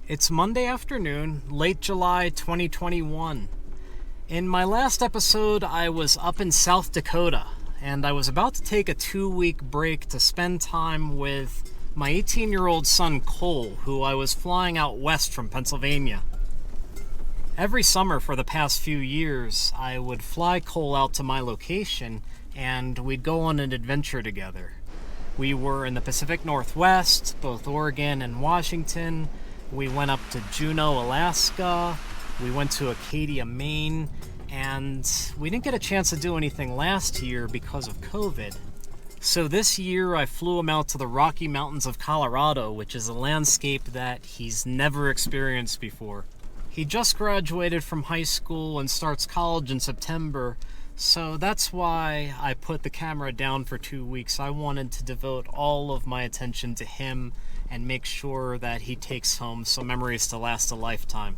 It's Monday afternoon, late July 2021. In my last episode, I was up in South Dakota, and I was about to take a 2-week break to spend time with my 18-year-old son Cole, who I was flying out west from Pennsylvania. Every summer for the past few years, I would fly Cole out to my location, and we'd go on an adventure together. We were in the Pacific Northwest, both Oregon and Washington. We went up to Juneau, Alaska. We went to Acadia, Maine. And we didn't get a chance to do anything last year because of COVID. So this year I flew him out to the Rocky Mountains of Colorado, which is a landscape that he's never experienced before. He just graduated from high school and starts college in September. So that's why I put the camera down for 2 weeks. I wanted to devote all of my attention to him and make sure that he takes home some memories to last a lifetime.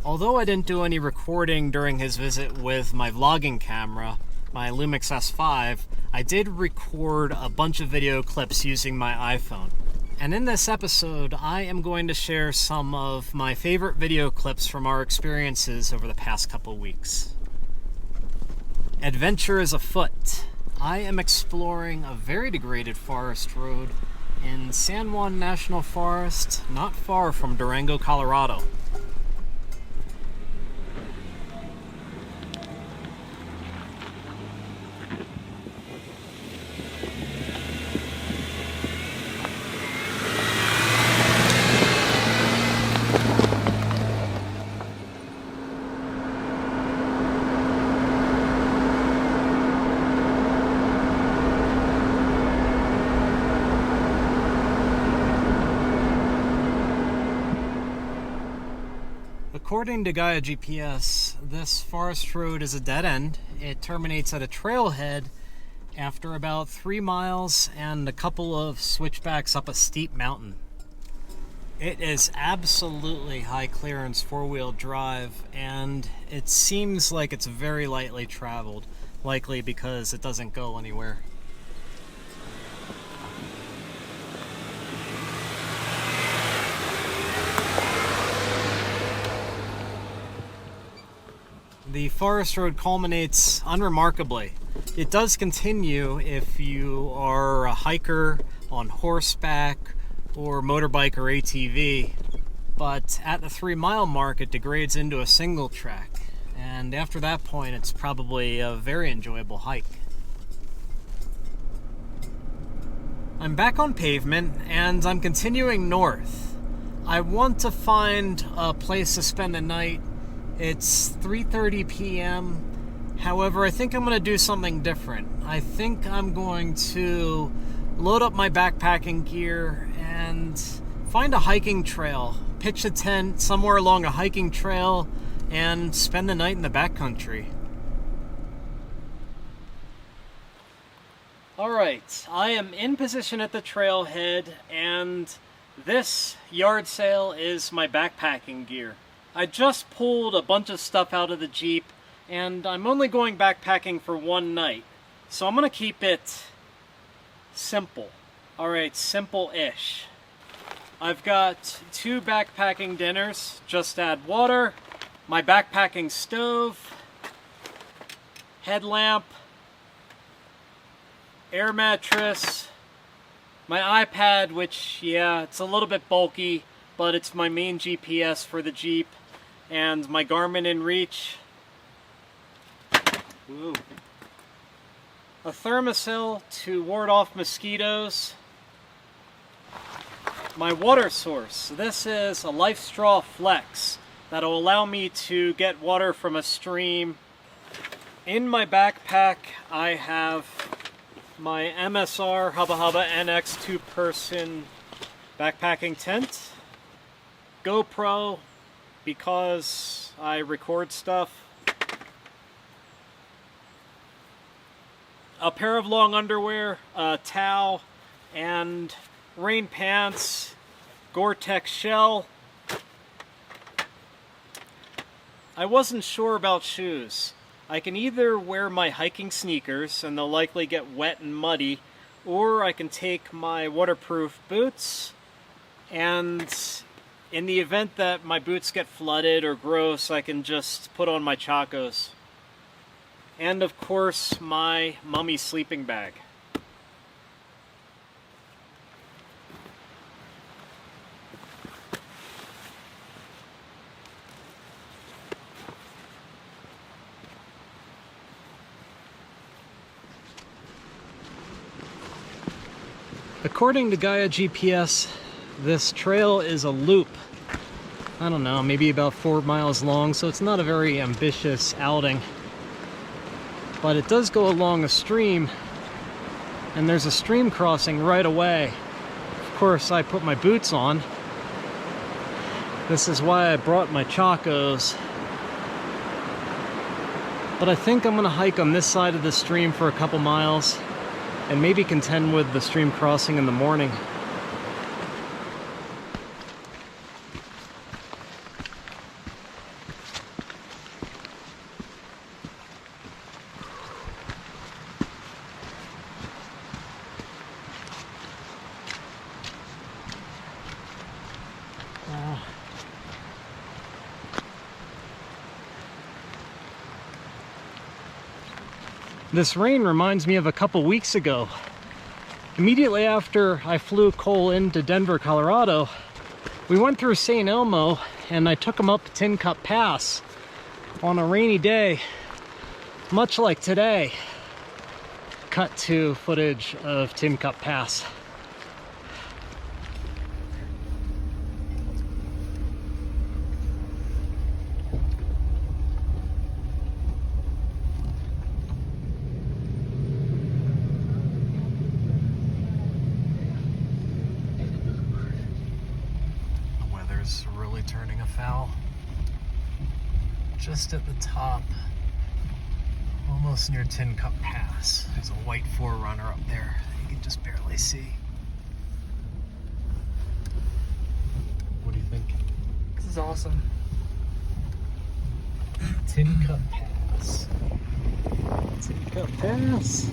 Although I didn't do any recording during his visit with my vlogging camera, my Lumix S5, I did record a bunch of video clips using my iPhone. And in this episode, I am going to share some of my favorite video clips from our experiences over the past couple weeks. Adventure is afoot. I am exploring a very degraded forest road in San Juan National Forest, not far from Durango, Colorado. According to Gaia GPS, this forest road is a dead end. It terminates at a trailhead after about 3 miles and a couple of switchbacks up a steep mountain. It is absolutely high clearance 4-wheel drive, and it seems like it's very lightly traveled, likely because it doesn't go anywhere. The forest road culminates unremarkably. It does continue if you are a hiker on horseback or motorbike or ATV, but at the 3-mile mark it degrades into a single track, and after that point it's probably a very enjoyable hike. I'm back on pavement and I'm continuing north. I want to find a place to spend the night. It's 3:30 p.m. However, I think I'm going to do something different. I think I'm going to load up my backpacking gear and find a hiking trail, pitch a tent somewhere along a hiking trail, and spend the night in the backcountry. Alright, I am in position at the trailhead, and this yard sale is my backpacking gear. I just pulled a bunch of stuff out of the Jeep, and I'm only going backpacking for one night. So I'm going to keep it simple. Alright, simple-ish. I've got 2 backpacking dinners, just add water, my backpacking stove, headlamp, air mattress, my iPad, which, yeah, it's a little bit bulky, but it's my main GPS for the Jeep, and my Garmin inReach. Ooh. A thermocell to ward off mosquitoes. My water source. This is a Life Straw Flex that'll allow me to get water from a stream. In my backpack, I have my MSR Hubba Hubba NX 2-person backpacking tent. GoPro, because I record stuff. A pair of long underwear, a towel, and rain pants, Gore-Tex shell. I wasn't sure about shoes. I can either wear my hiking sneakers, and they'll likely get wet and muddy, or I can take my waterproof boots and In the event that my boots get flooded or gross, I can just put on my chacos. And of course, my mummy sleeping bag. According to Gaia GPS, this trail is a loop. I don't know, maybe about 4 miles long, so it's not a very ambitious outing. But it does go along a stream, and there's a stream crossing right away. Of course, I put my boots on. This is why I brought my chacos. But I think I'm gonna hike on this side of the stream for a couple miles, and maybe contend with the stream crossing in the morning. This rain reminds me of a couple weeks ago. Immediately after I flew Cole into Denver, Colorado, we went through St. Elmo and I took him up Tin Cup Pass on a rainy day, much like today. Cut to footage of Tin Cup Pass. Really turning afoul. Just at the top, almost near Tin Cup Pass, there's a white 4Runner up there you can just barely see. What do you think? This is awesome. Tin Cup Pass. Tin Cup Pass.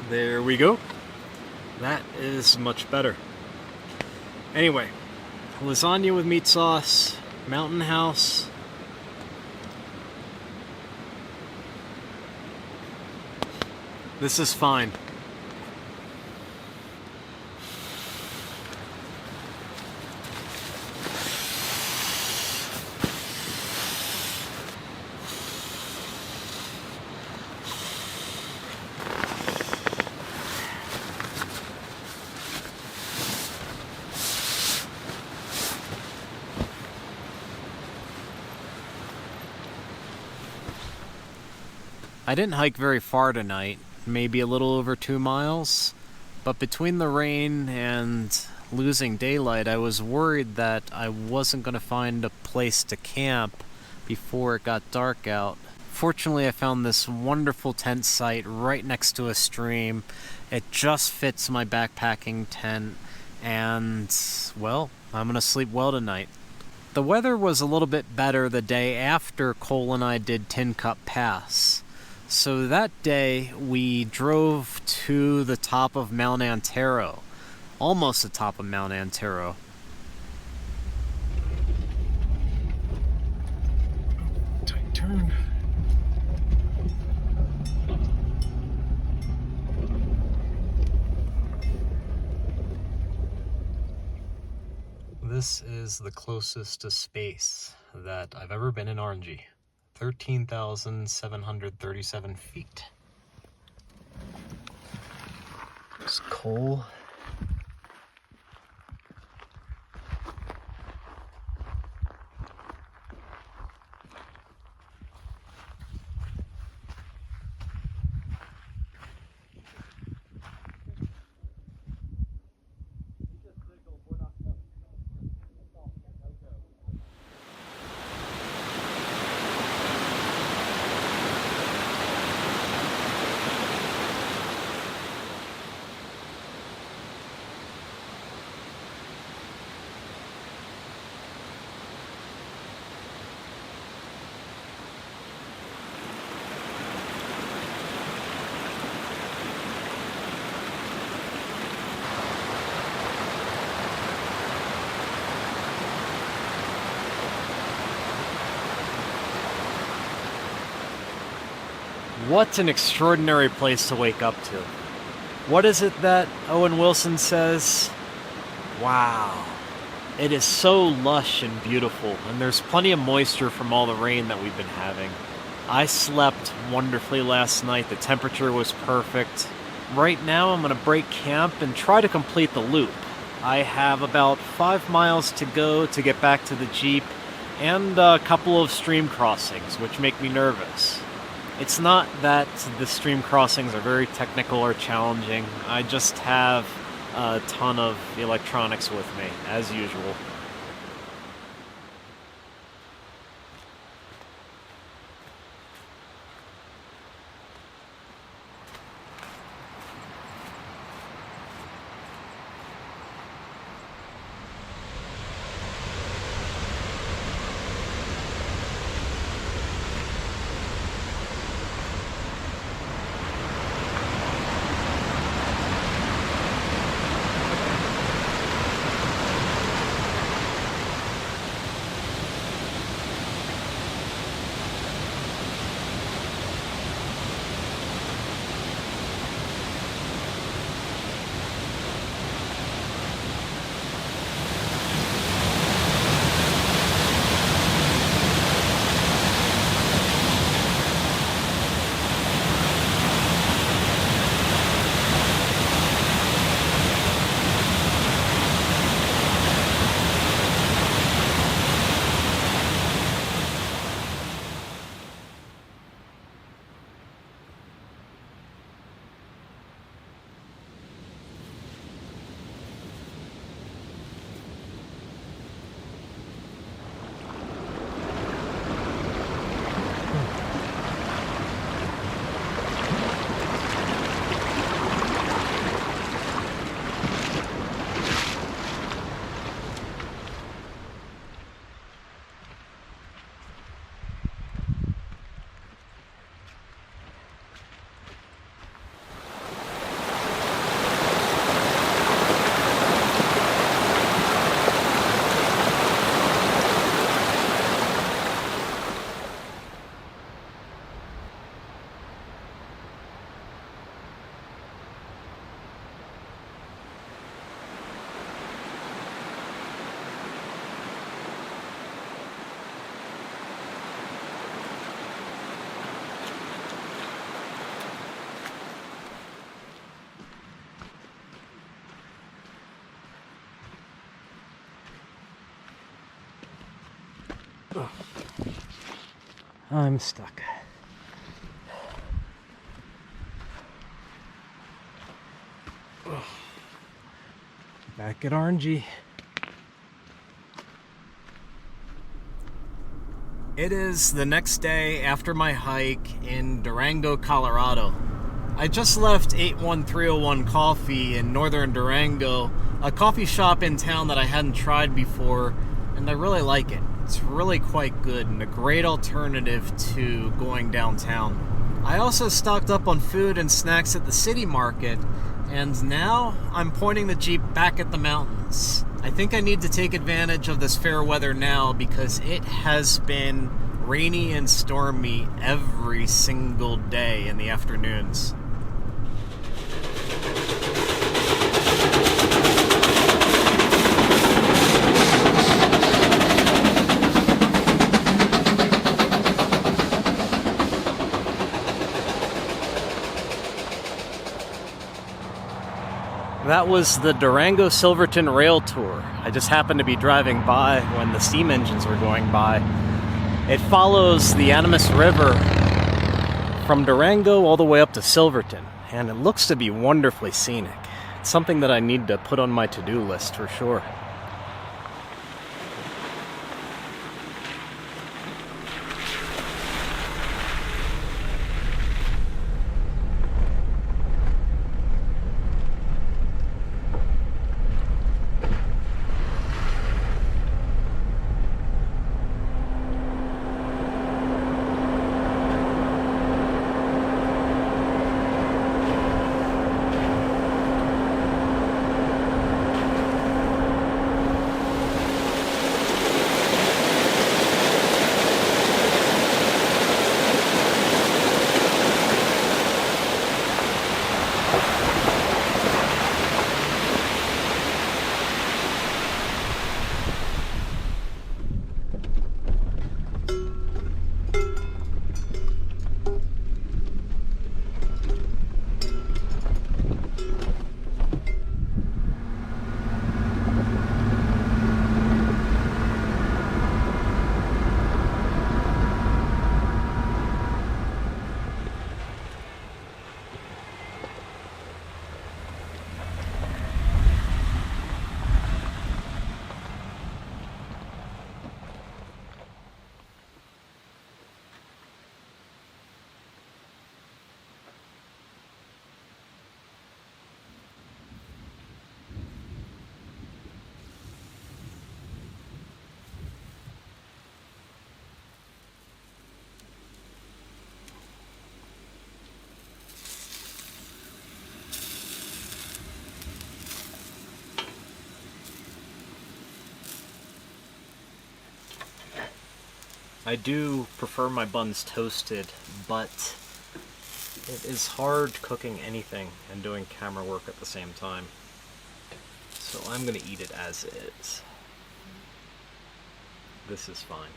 There we go. That is much better. Anyway, lasagna with meat sauce, Mountain House. This is fine. I didn't hike very far tonight, maybe a little over 2 miles, but between the rain and losing daylight, I was worried that I wasn't going to find a place to camp before it got dark out. Fortunately, I found this wonderful tent site right next to a stream. It just fits my backpacking tent, and, well, I'm going to sleep well tonight. The weather was a little bit better the day after Cole and I did Tin Cup Pass. So that day, we drove to the top of Mount Antaro. Almost the top of Mount Antaro. Tight turn. This is the closest to space that I've ever been in RNG. 13,737 feet. There's Cole. What an extraordinary place to wake up to. What is it that Owen Wilson says? Wow. It is so lush and beautiful, and there's plenty of moisture from all the rain that we've been having. I slept wonderfully last night. The temperature was perfect. Right now I'm going to break camp and try to complete the loop. I have about 5 miles to go to get back to the Jeep, and a couple of stream crossings, which make me nervous. It's not that the stream crossings are very technical or challenging. I just have a ton of electronics with me, as usual. I'm stuck. Back at RNG. It is the next day after my hike in Durango, Colorado. I just left 81301 Coffee in northern Durango, a coffee shop in town that I hadn't tried before, and I really like it. It's really quite good and a great alternative to going downtown. I also stocked up on food and snacks at the city market, and now I'm pointing the Jeep back at the mountains. I think I need to take advantage of this fair weather now because it has been rainy and stormy every single day in the afternoons. That was the Durango Silverton rail tour. I just happened to be driving by when the steam engines were going by. It follows the Animas River from Durango all the way up to Silverton, and it looks to be wonderfully scenic. It's something that I need to put on my to-do list for sure. I do prefer my buns toasted, but it is hard cooking anything and doing camera work at the same time. So I'm going to eat it as is. This is fine.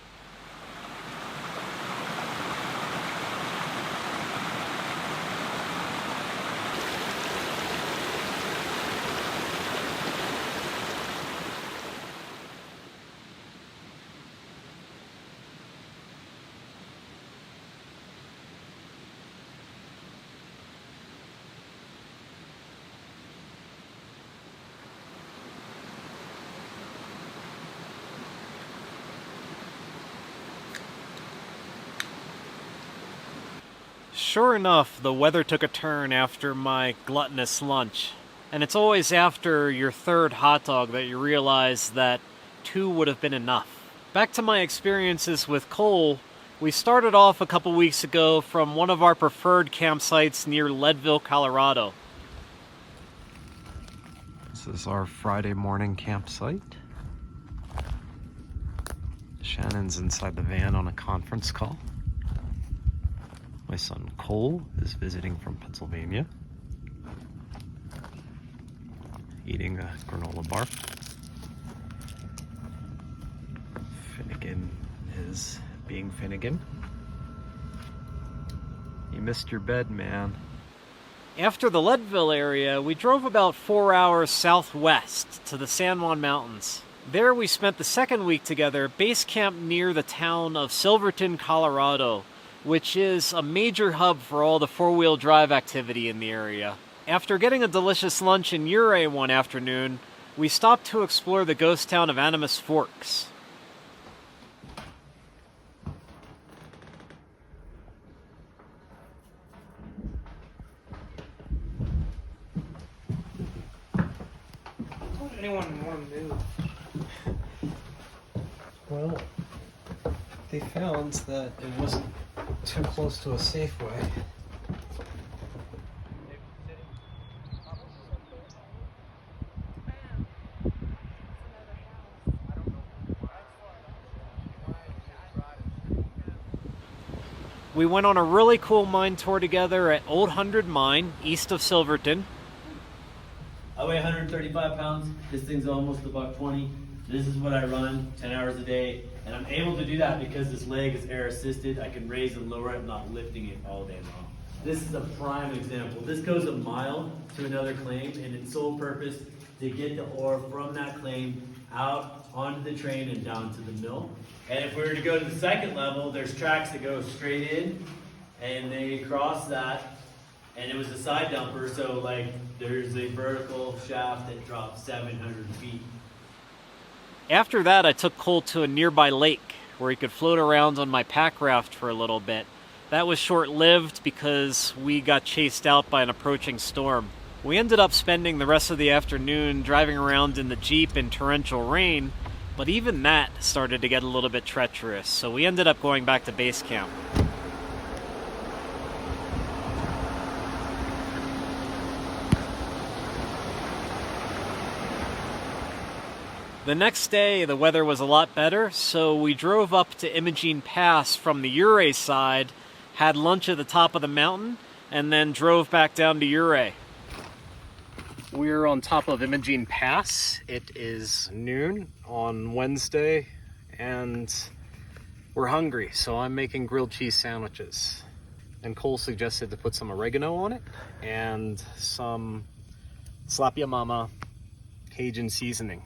Sure enough, the weather took a turn after my gluttonous lunch. And it's always after your third hot dog that you realize that 2 would have been enough. Back to my experiences with coal, we started off a couple weeks ago from one of our preferred campsites near Leadville, Colorado. This is our Friday morning campsite. Shannon's inside the van on a conference call. My son Cole is visiting from Pennsylvania, eating a granola bar. Finnegan is being Finnegan. You missed your bed, man. After the Leadville area, we drove about 4 hours southwest to the San Juan Mountains. There we spent the second week together, base camp near the town of Silverton, Colorado, which is a major hub for all the four-wheel drive activity in the area. After getting a delicious lunch in Ouray one afternoon, we stopped to explore the ghost town of Animas Forks. Why would anyone want to move? Well, they found that it wasn't too close to a Safeway. We went on a really cool mine tour together at Old 100 Mine, east of Silverton. I weigh 135 pounds. This thing's almost $120. This is what I run 10 hours a day. And I'm able to do that because this leg is air assisted. I can raise and lower it. I'm not lifting it all day long. This is a prime example. This goes a mile to another claim, and its sole purpose to get the ore from that claim out onto the train and down to the mill. And if we were to go to the second level, there's tracks that go straight in, and they cross that, and it was a side dumper, so like there's a vertical shaft that drops 700 feet. After that, I took Cole to a nearby lake where he could float around on my pack raft for a little bit. That was short-lived because we got chased out by an approaching storm. We ended up spending the rest of the afternoon driving around in the Jeep in torrential rain, but even that started to get a little bit treacherous, so we ended up going back to base camp. The next day, the weather was a lot better, so we drove up to Imogene Pass from the Ouray side, had lunch at the top of the mountain, and then drove back down to Ouray. We're on top of Imogene Pass. It is noon on Wednesday, and we're hungry, so I'm making grilled cheese sandwiches. And Cole suggested to put some oregano on it, and some Slap Ya Mama Cajun seasoning.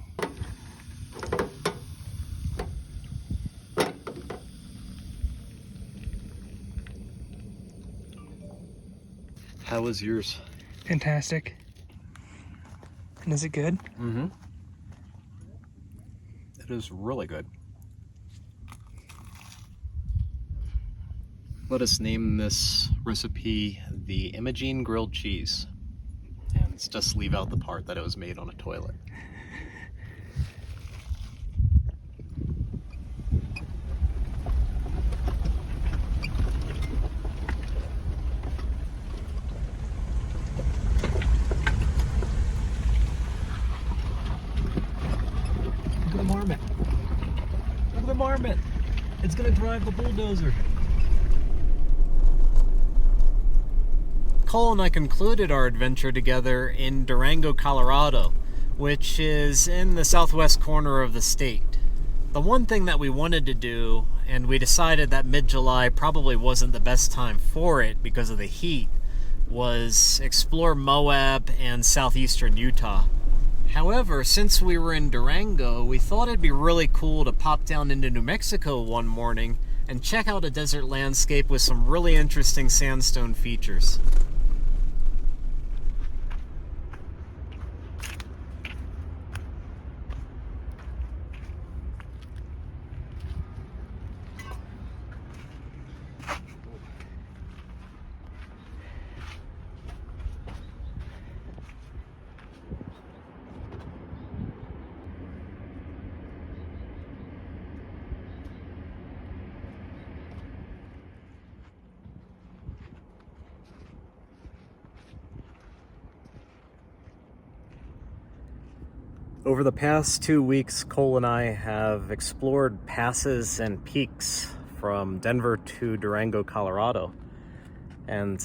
How was yours? Fantastic. And is it good? Mm-hmm. It is really good. Let us name this recipe the Imogene grilled cheese. And let's just leave out the part that it was made on a toilet. Look at the marmot. Look at the marmot. It's gonna drive the bulldozer. Cole and I concluded our adventure together in Durango, Colorado, which is in the southwest corner of the state. The one thing that we wanted to do, and we decided that mid-July probably wasn't the best time for it because of the heat, was explore Moab and southeastern Utah. However, since we were in Durango, we thought it'd be really cool to pop down into New Mexico one morning and check out a desert landscape with some really interesting sandstone features. Over the past 2 weeks, Cole and I have explored passes and peaks from Denver to Durango, Colorado. And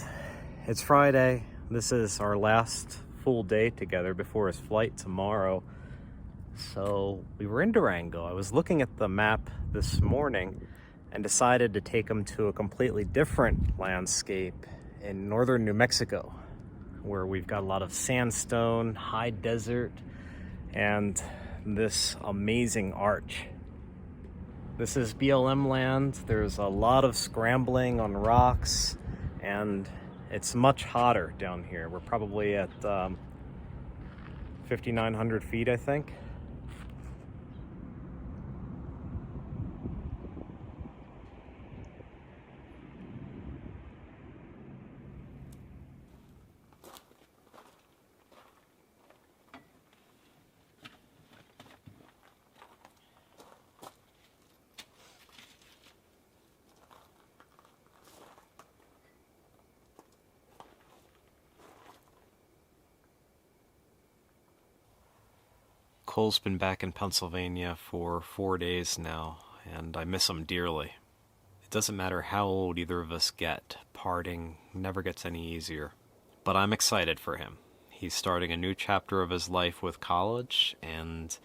it's Friday. This is our last full day together before his flight tomorrow. So we were in Durango. I was looking at the map this morning and decided to take him to a completely different landscape in northern New Mexico, where we've got a lot of sandstone, high desert, and this amazing arch. This is BLM land. There's a lot of scrambling on rocks, and it's much hotter down here. We're probably at 5,900 feet, I think. Cole's been back in Pennsylvania for 4 days now, and I miss him dearly. It doesn't matter how old either of us get, parting never gets any easier. But I'm excited for him. He's starting a new chapter of his life with college, and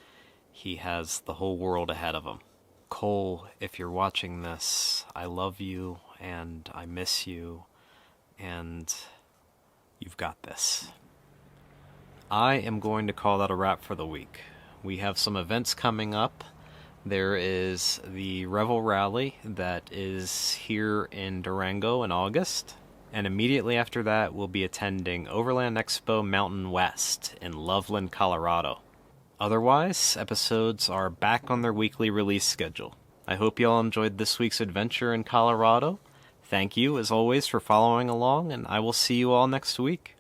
he has the whole world ahead of him. Cole, if you're watching this, I love you, and I miss you, and you've got this. I am going to call that a wrap for the week. We have some events coming up. There is the Revel Rally that is here in Durango in August. And immediately after that, we'll be attending Overland Expo Mountain West in Loveland, Colorado. Otherwise, episodes are back on their weekly release schedule. I hope you all enjoyed this week's adventure in Colorado. Thank you, as always, for following along, and I will see you all next week.